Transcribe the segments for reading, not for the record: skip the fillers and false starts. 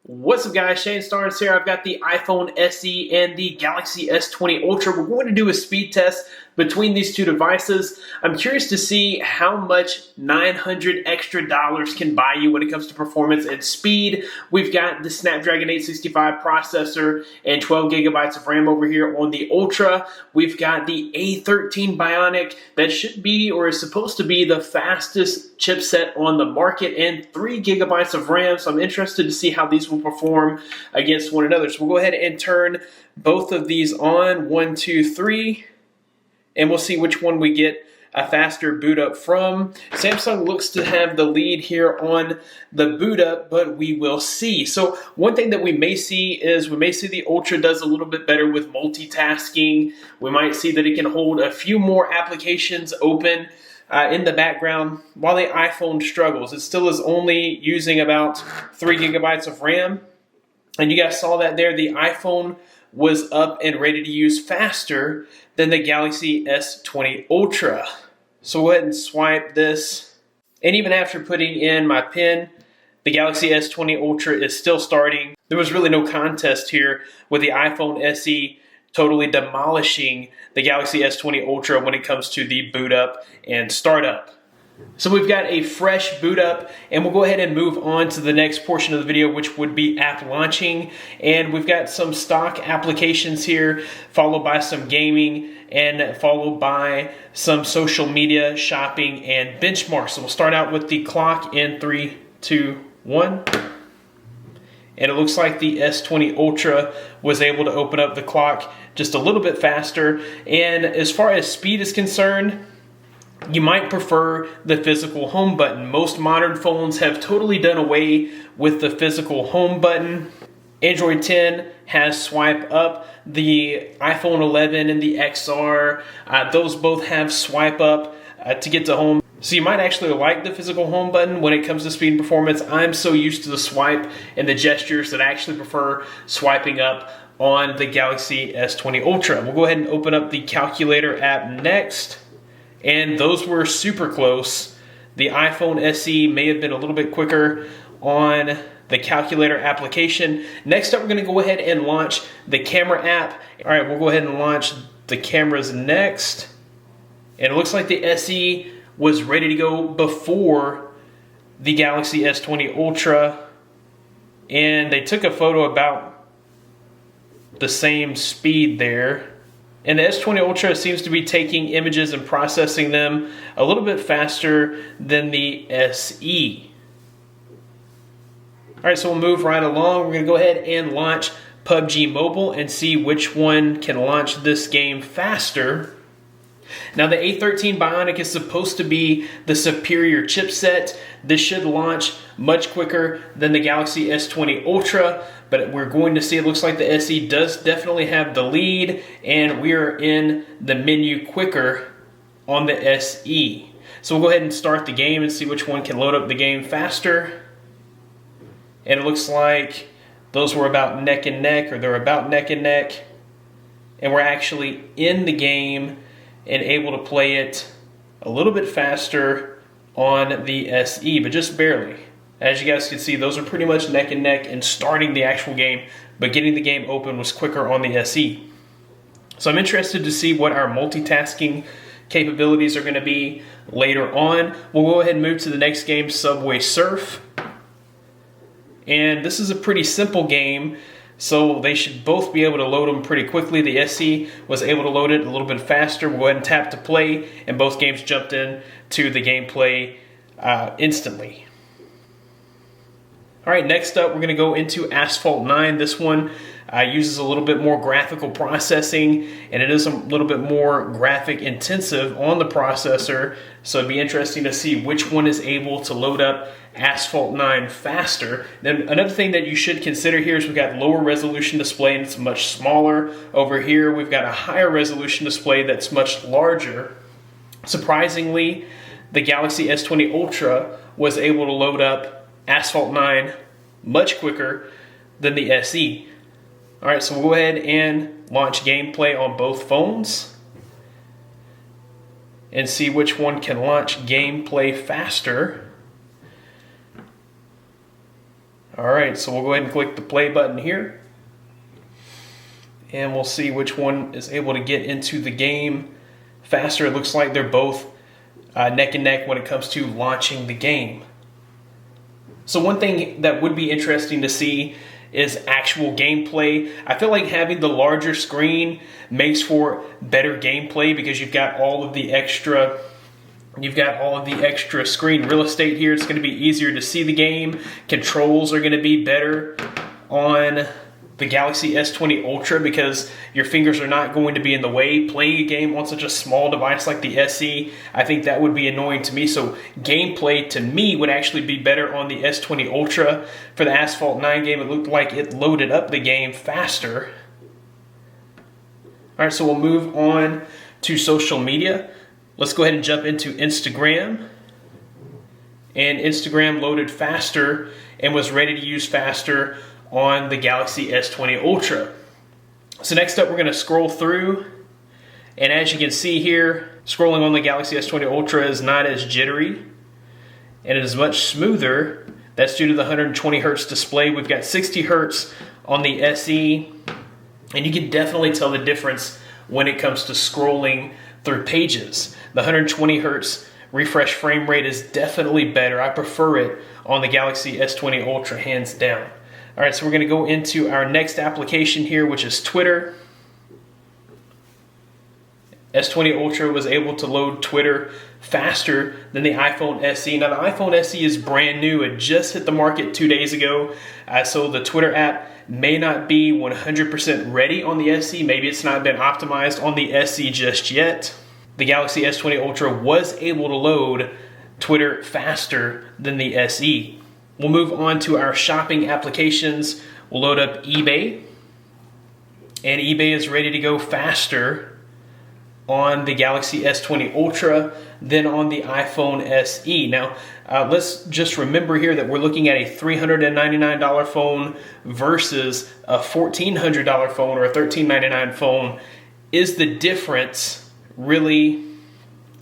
What's up guys, Shane Starnes here. I've got the iPhone SE and the Galaxy S20 Ultra. We're going to do a speed test between these two devices. I'm curious to see how much $900 extra can buy you when it comes to performance and speed. We've got the Snapdragon 865 processor and 12 gigabytes of RAM over here on the Ultra. We've got the A13 Bionic that should be or is supposed to be the fastest chipset on the market and 3 gigabytes of RAM. So I'm interested to see how these will perform against one another. So we'll go ahead and turn both of these on. 1, 2, 3. And we'll see which one we get a faster boot up from. Samsung looks to have the lead here on the boot up, but we will see. So one thing that we may see is the Ultra does a little bit better with multitasking. We might see that it can hold a few more applications open in the background while the iPhone struggles. It still is only using about 3 gigabytes of RAM. And you guys saw that there. The iPhone was up and ready to use faster than the Galaxy S20 Ultra. So go ahead and swipe this. And even after putting in my PIN, the Galaxy S20 Ultra is still starting. There was really no contest here with the iPhone SE totally demolishing the Galaxy S20 Ultra when it comes to the boot up and startup. So we've got a fresh boot up, and we'll go ahead and move on to the next portion of the video, which would be app launching. And we've got some stock applications here, followed by some gaming, and followed by some social media, shopping, and benchmarks. So we'll start out with the clock in 3, 2, 1. And it looks like the S20 Ultra was able to open up the clock just a little bit faster. And as far as speed is concerned, you might prefer the physical home button. Most modern phones have totally done away with the physical home button. Android 10 has swipe up. The iPhone 11 and the XR, those both have swipe up to get to home. So you might actually like the physical home button when it comes to speed and performance. I'm so used to the swipe and the gestures that I actually prefer swiping up on the Galaxy S20 Ultra. We'll go ahead and open up the calculator app next. And those were super close. The iPhone SE may have been a little bit quicker on the calculator application. Next up, we're going to go ahead and launch the camera app. All right, we'll go ahead and launch the cameras next. And it looks like the SE was ready to go before the Galaxy S20 Ultra. And they took a photo about the same speed there. And the S20 Ultra seems to be taking images and processing them a little bit faster than the SE. All right, so we'll move right along. We're going to go ahead and launch PUBG Mobile and see which one can launch this game faster. Now the A13 Bionic is supposed to be the superior chipset. This should launch much quicker than the Galaxy S20 Ultra, but we're going to see, it looks like the SE does definitely have the lead, and we are in the menu quicker on the SE. So we'll go ahead and start the game and see which one can load up the game faster. And it looks like those were about neck and neck, or they're about neck and neck. And we're actually in the game and able to play it a little bit faster on the SE, but just barely. As you guys can see, those are pretty much neck and neck in starting the actual game, but getting the game open was quicker on the SE. So I'm interested to see what our multitasking capabilities are going to be later on. We'll go ahead and move to the next game, Subway Surf. And this is a pretty simple game, so they should both be able to load them pretty quickly. The SE was able to load it a little bit faster. We'll go ahead and tap to play, and both games jumped in to the gameplay instantly. All right, next up, we're going to go into Asphalt 9. This one uses a little bit more graphical processing, and it is a little bit more graphic intensive on the processor. So it'd be interesting to see which one is able to load up Asphalt 9 faster. Then another thing that you should consider here is we've got lower resolution display and it's much smaller. Over here, we've got a higher resolution display that's much larger. Surprisingly, the Galaxy S20 Ultra was able to load up Asphalt 9 much quicker than the SE. All right, so we'll go ahead and launch gameplay on both phones and see which one can launch gameplay faster. Alright, so we'll go ahead and click the play button here. And we'll see which one is able to get into the game faster. It looks like they're both neck and neck when it comes to launching the game. So one thing that would be interesting to see is actual gameplay. I feel like having the larger screen makes for better gameplay because you've got all of the extra screen real estate here. It's going to be easier to see the game. Controls are going to be better on the Galaxy S20 Ultra because your fingers are not going to be in the way. Playing a game on such a small device like the SE, I think that would be annoying to me. So gameplay to me would actually be better on the S20 Ultra. For the Asphalt 9 game, it looked like it loaded up the game faster. All right, so we'll move on to social media. Let's go ahead and jump into Instagram. And Instagram loaded faster and was ready to use faster on the Galaxy S20 Ultra. So next up, we're going to scroll through, and as you can see here, scrolling on the Galaxy S20 Ultra is not as jittery and it is much smoother. That's due to the 120 Hertz display. We've got 60 Hertz on the SE, and you can definitely tell the difference when it comes to scrolling through pages. The 120 Hertz refresh frame rate is definitely better. I prefer it on the Galaxy S20 Ultra, hands down. All right, so we're going to go into our next application here, which is Twitter. S20 Ultra was able to load Twitter faster than the iPhone SE. Now, the iPhone SE is brand new. It just hit the market 2 days ago. So the Twitter app may not be 100% ready on the SE. Maybe it's not been optimized on the SE just yet. The Galaxy S20 Ultra was able to load Twitter faster than the SE. We'll move on to our shopping applications. We'll load up eBay. And eBay is ready to go faster on the Galaxy S20 Ultra than on the iPhone SE. Now, let's just remember here that we're looking at a $399 phone versus a $1,400 phone or a $1,399 phone. Is the difference really,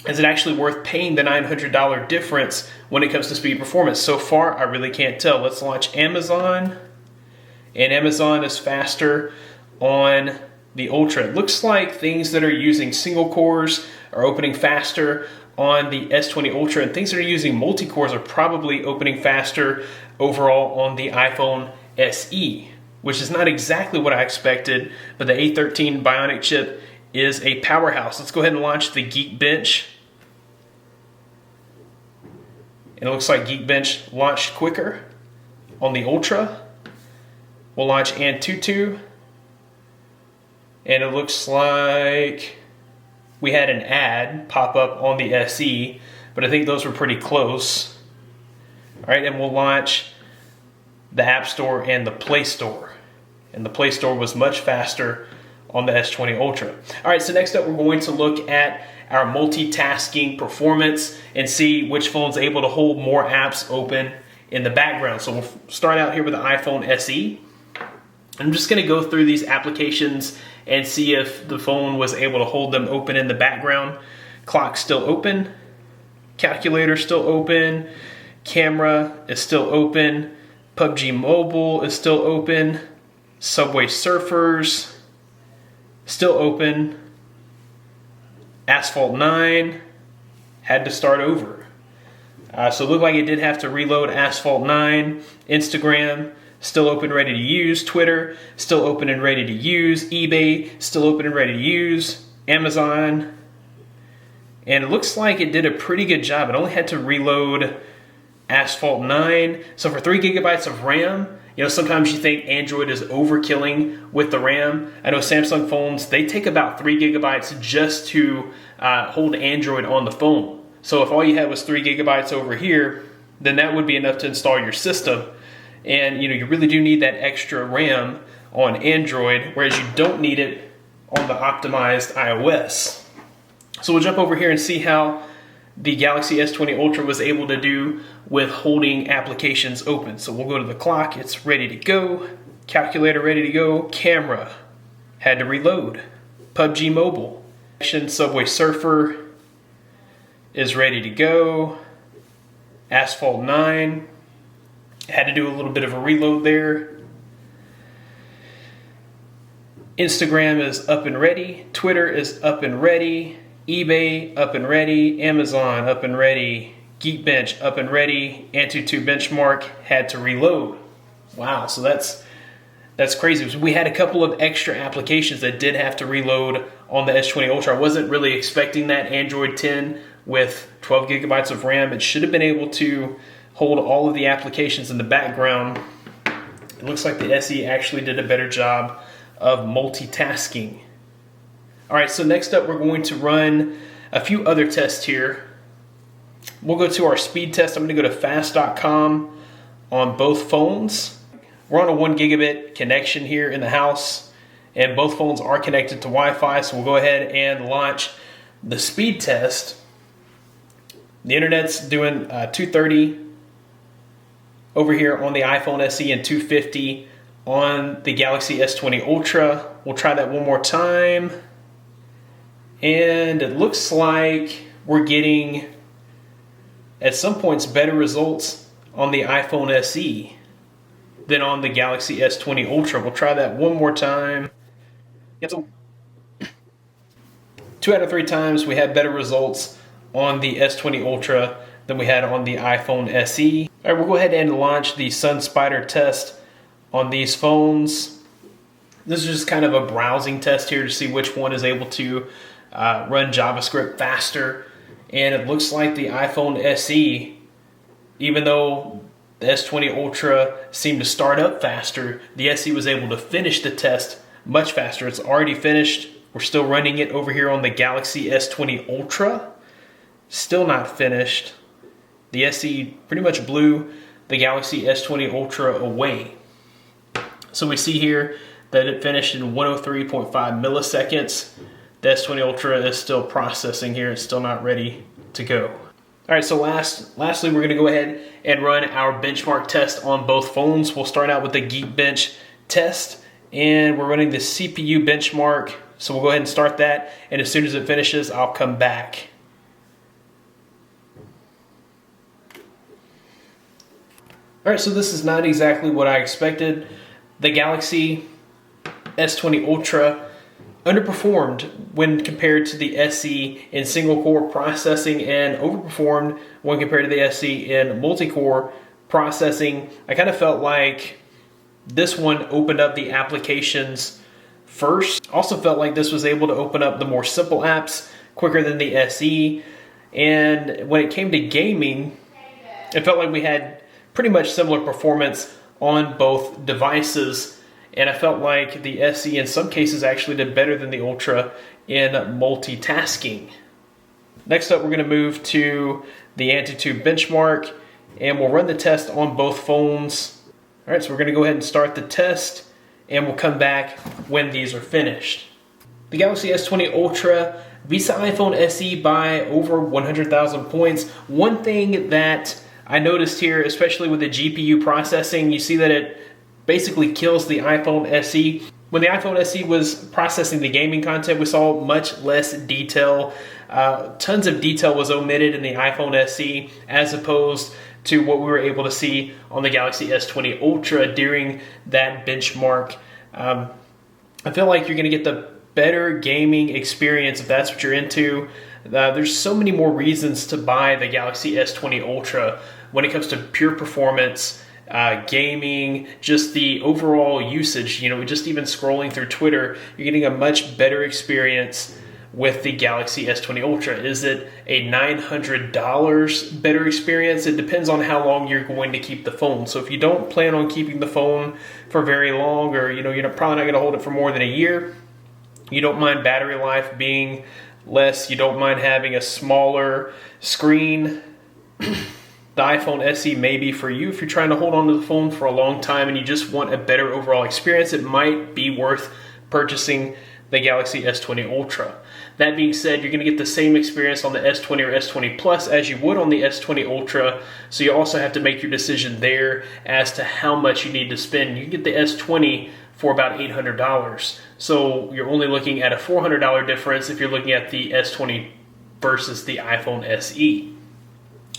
is it actually worth paying the $900 difference when it comes to speed performance? So far, I really can't tell. Let's launch Amazon, and Amazon is faster on the Ultra. It looks like things that are using single cores are opening faster on the S20 Ultra, and things that are using multi-cores are probably opening faster overall on the iPhone SE, which is not exactly what I expected, but the A13 Bionic chip is a powerhouse. Let's go ahead and launch the Geekbench. And it looks like Geekbench launched quicker on the Ultra. We'll launch Antutu. And it looks like we had an ad pop up on the SE, but I think those were pretty close. All right, and we'll launch the App Store and the Play Store. And the Play Store was much faster on the S20 Ultra. All right, so next up we're going to look at our multitasking performance and see which phone's able to hold more apps open in the background. So we'll start out here with the iPhone SE. I'm just going to go through these applications and see if the phone was able to hold them open in the background. Clock still open, calculator still open, camera is still open, PUBG Mobile is still open, Subway Surfers still open, Asphalt 9 had to start over. So it looked like it did have to reload Asphalt 9. Instagram still open, ready to use. Twitter still open and ready to use. eBay still open and ready to use. Amazon. And it looks like it did a pretty good job. It only had to reload Asphalt 9. So for 3 gigabytes of RAM, you know, sometimes you think Android is overkilling with the RAM. I know Samsung phones, they take about 3 gigabytes just to hold Android on the phone. So if all you had was 3 gigabytes over here, then that would be enough to install your system. And you know, you really do need that extra RAM on Android, whereas you don't need it on the optimized iOS. So we'll jump over here and see how the Galaxy S20 Ultra was able to do with holding applications open. So we'll go to the clock, it's ready to go. Calculator ready to go. Camera had to reload. PUBG Mobile. Subway Surfer is ready to go. Asphalt 9 Had to do a little bit of a reload there. Instagram is up and ready. Twitter is up and ready. eBay up and ready. Amazon up and ready. Geekbench up and ready. Antutu Benchmark had to reload. Wow, so that's crazy. We had a couple of extra applications that did have to reload on the S20 Ultra. I wasn't really expecting that. Android 10 with 12 gigabytes of RAM. It should have been able to hold all of the applications in the background. It looks like the SE actually did a better job of multitasking. All right, so next up we're going to run a few other tests here. We'll go to our speed test. I'm going to go to fast.com on both phones. We're on a 1 gigabit connection here in the house, and both phones are connected to Wi-Fi, so we'll go ahead and launch the speed test. The internet's doing 230 over here on the iPhone SE and 250 on the Galaxy S20 Ultra. We'll try that one more time. And it looks like we're getting, at some points, better results on the iPhone SE than on the Galaxy S20 Ultra. We'll try that one more time. Yep, so 2 out of 3 times we had better results on the S20 Ultra than we had on the iPhone SE. All right, we'll go ahead and launch the Sun Spider test on these phones. This is just kind of a browsing test here to see which one is able to run JavaScript faster. And it looks like the iPhone SE, even though the S20 Ultra seemed to start up faster, the SE was able to finish the test much faster. It's already finished. We're still running it over here on the Galaxy S20 Ultra. Still not finished. The SE pretty much blew the Galaxy S20 Ultra away. So we see here that it finished in 103.5 milliseconds. The S20 Ultra is still processing here. It's still not ready to go. All right, so lastly, we're gonna go ahead and run our benchmark test on both phones. We'll start out with the Geekbench test, and we're running the CPU benchmark. So we'll go ahead and start that, and as soon as it finishes, I'll come back. All right, so this is not exactly what I expected. The Galaxy S20 Ultra underperformed when compared to the SE in single-core processing and overperformed when compared to the SE in multi-core processing. I kind of felt like this one opened up the applications first. Also felt like this was able to open up the more simple apps quicker than the SE. And when it came to gaming, it felt like we had pretty much similar performance on both devices. And I felt like the SE in some cases actually did better than the Ultra in multitasking. Next up, we're going to move to the Antutu Benchmark, and we'll run the test on both phones. All right, so we're going to go ahead and start the test, and we'll come back when these are finished. The Galaxy S20 Ultra beats the iPhone SE by over 100,000 points. One thing that I noticed here, especially with the GPU processing, you see that it basically kills the iPhone SE. When the iPhone SE was processing the gaming content, we saw much less detail. Tons of detail was omitted in the iPhone SE as opposed to what we were able to see on the Galaxy S20 Ultra during that benchmark. I feel like you're going to get the better gaming experience if that's what you're into. There's so many more reasons to buy the Galaxy S20 Ultra when it comes to pure performance, gaming, just the overall usage. You know, just even scrolling through Twitter, you're getting a much better experience with the Galaxy S20 Ultra. Is it a $900 better experience? It depends on how long you're going to keep the phone. So if you don't plan on keeping the phone for very long, or you're probably not going to hold it for more than a year, you don't mind battery life being less, you don't mind having a smaller screen, the iPhone SE may be for you. If you're trying to hold on to the phone for a long time and you just want a better overall experience, it might be worth purchasing the Galaxy S20 Ultra. That being said, you're going to get the same experience on the S20 or S20 Plus as you would on the S20 Ultra, so you also have to make your decision there as to how much you need to spend. You can get the S20 for about $800, so you're only looking at a $400 difference if you're looking at the S20 versus the iPhone SE.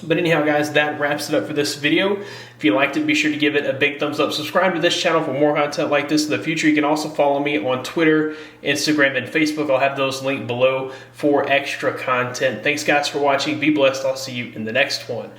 But anyhow, guys, that wraps it up for this video. If you liked it, be sure to give it a big thumbs up. Subscribe to this channel for more content like this in the future. You can also follow me on Twitter, Instagram, and Facebook. I'll have those linked below for extra content. Thanks, guys, for watching. Be blessed. I'll see you in the next one.